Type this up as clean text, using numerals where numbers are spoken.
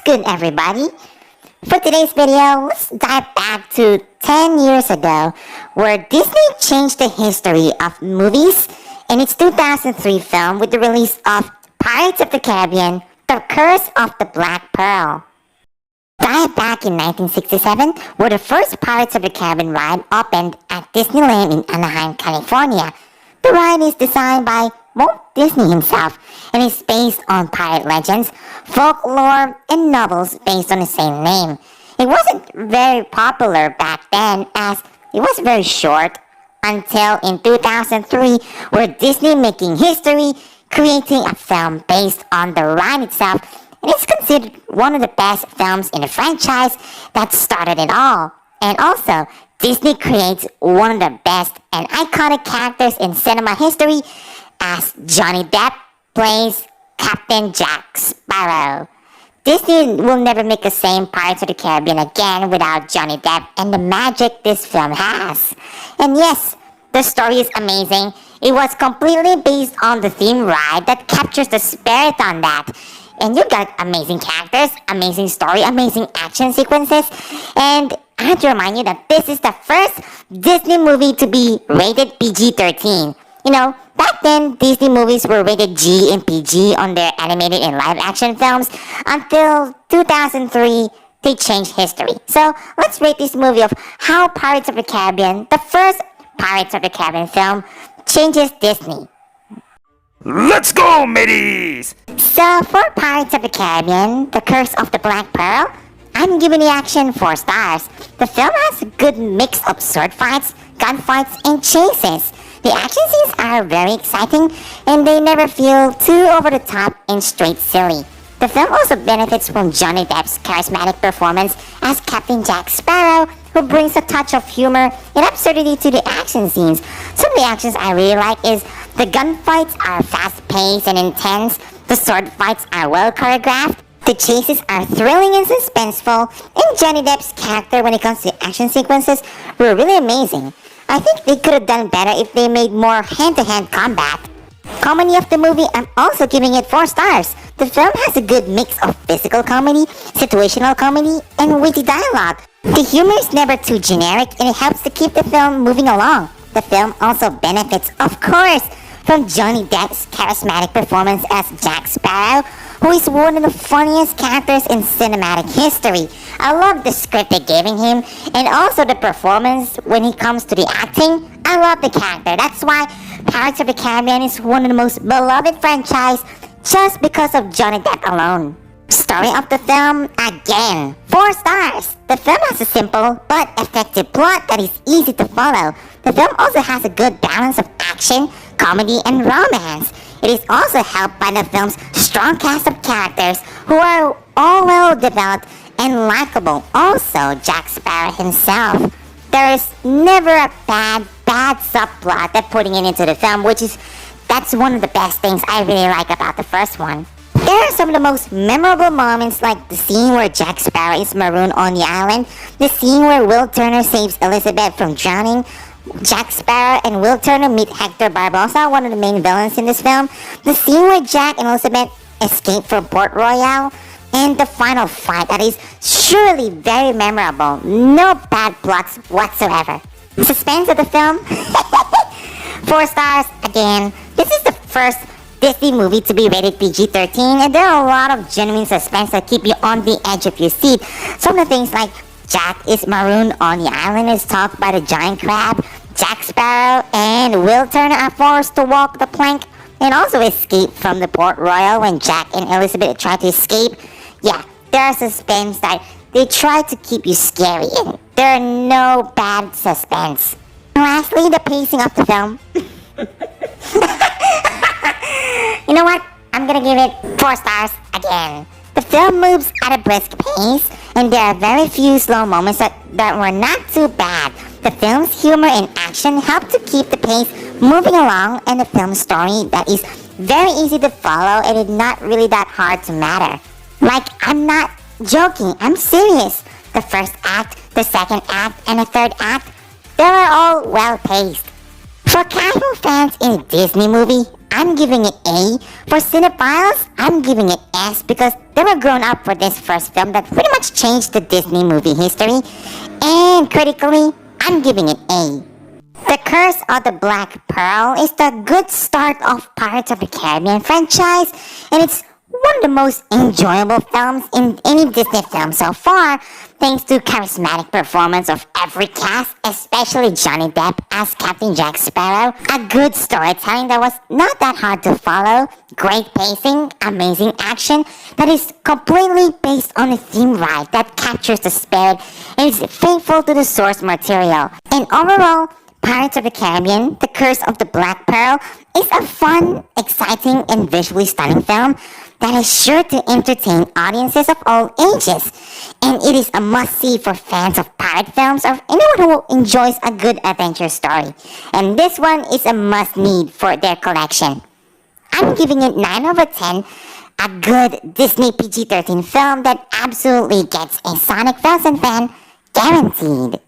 good, everybody? For today's video, let's dive back to 10 years ago, where Disney changed the history of movies in its 2003 film with the release of Pirates of the Caribbean, The Curse of the Black Pearl. Dive back in 1967, where the first Pirates of the Caribbean ride opened at Disneyland in Anaheim, California. The ride is designed by Walt Disney himself and is based on pirate legends, folklore, and novels based on the same name. It wasn't very popular back then as it was very short until in 2003, where Disney making history, creating a film based on the ride itself, and it's considered one of the best films in the franchise that started it all. And also, Disney creates one of the best and iconic characters in cinema history, as Johnny Depp plays Captain Jack Sparrow. Disney will never make the same Pirates of the Caribbean again without Johnny Depp and the magic this film has. And yes, the story is amazing. It was completely based on the theme ride that captures the spirit on that. And you got amazing characters, amazing story, amazing action sequences. And I have to remind you that this is the first Disney movie to be rated PG-13. You know, back then, Disney movies were rated G and PG on their animated and live-action films. Until 2003, they changed history. So, let's rate this movie of how Pirates of the Caribbean, the first Pirates of the Caribbean film, changes Disney. Let's go, mateys! So, for Pirates of the Caribbean, The Curse of the Black Pearl, I'm giving the action 4 stars. The film has a good mix of sword fights, gunfights, and chases. The action scenes are very exciting, and they never feel too over the top and straight silly. The film also benefits from Johnny Depp's charismatic performance as Captain Jack Sparrow, who brings a touch of humor and absurdity to the action scenes. Some of the actions I really like is the gunfights are fast-paced and intense, the sword fights are well choreographed, the chases are thrilling and suspenseful, and Johnny Depp's character when it comes to action sequences were really amazing. I think they could have done better if they made more hand-to-hand combat. Comedy of the movie, I'm also giving it 4 stars. The film has a good mix of physical comedy, situational comedy, and witty dialogue. The humor is never too generic and it helps to keep the film moving along. The film also benefits, of course, from Johnny Depp's charismatic performance as Jack Sparrow, who is one of the funniest characters in cinematic history. I love the script they're giving him, and also the performance when it comes to the acting. I love the character. That's why Pirates of the Caribbean is one of the most beloved franchise just because of Johnny Depp alone. Story of the film, again, 4 stars. The film has a simple but effective plot that is easy to follow. The film also has a good balance of action, comedy, and romance. It is also helped by the film's strong cast of characters who are all well developed and likable. Also, Jack Sparrow himself. There is never a bad subplot they're putting it into the film, that's one of the best things I really like about the first one. There are some of the most memorable moments, like the scene where Jack Sparrow is marooned on the island, the scene where Will Turner saves Elizabeth from drowning, Jack Sparrow and Will Turner meet Hector Barbosa, one of the main villains in this film, the scene where Jack and Elizabeth escape from Port Royal, and the final fight that is surely very memorable. No bad plots whatsoever. Suspense of the film? 4 stars again. This is the first Disney movie to be rated PG-13, and there are a lot of genuine suspense that keep you on the edge of your seat. Some of the things like Jack is marooned on the island is stalked by the giant crab, Jack Sparrow and Will Turner are forced to walk the plank and also escape from the Port Royal when Jack and Elizabeth try to escape. Yeah, there are suspense that they try to keep you scary in. There are no bad suspense. Lastly, the pacing of the film. You know what? I'm gonna give it 4 stars again. The film moves at a brisk pace, and there are very few slow moments that were not too bad. The film's humor and action help to keep the pace moving along, and the film's story that is very easy to follow and it's not really that hard to matter. Like, I'm not joking, I'm serious. The first act, the second act, and the third act, they are all well paced. For casual fans in a Disney movie, I'm giving it A. For cinephiles, I'm giving it S because they were grown up for this first film that pretty much changed the Disney movie history. And critically, I'm giving it A. The Curse of the Black Pearl is the good start of Pirates of the Caribbean franchise, and it's one of the most enjoyable films in any Disney film so far, thanks to charismatic performance of every cast, especially Johnny Depp as Captain Jack Sparrow, a good storytelling that was not that hard to follow, great pacing, amazing action that is completely based on a theme ride that captures the spirit and is faithful to the source material. And overall, Pirates of the Caribbean, The Curse of the Black Pearl is a fun, exciting, and visually stunning film that is sure to entertain audiences of all ages. And it is a must-see for fans of pirate films or anyone who enjoys a good adventure story. And this one is a must-need for their collection. I'm giving it 9 over 10, a good Disney PG-13 film that absolutely gets a Sonic Frozen fan guaranteed.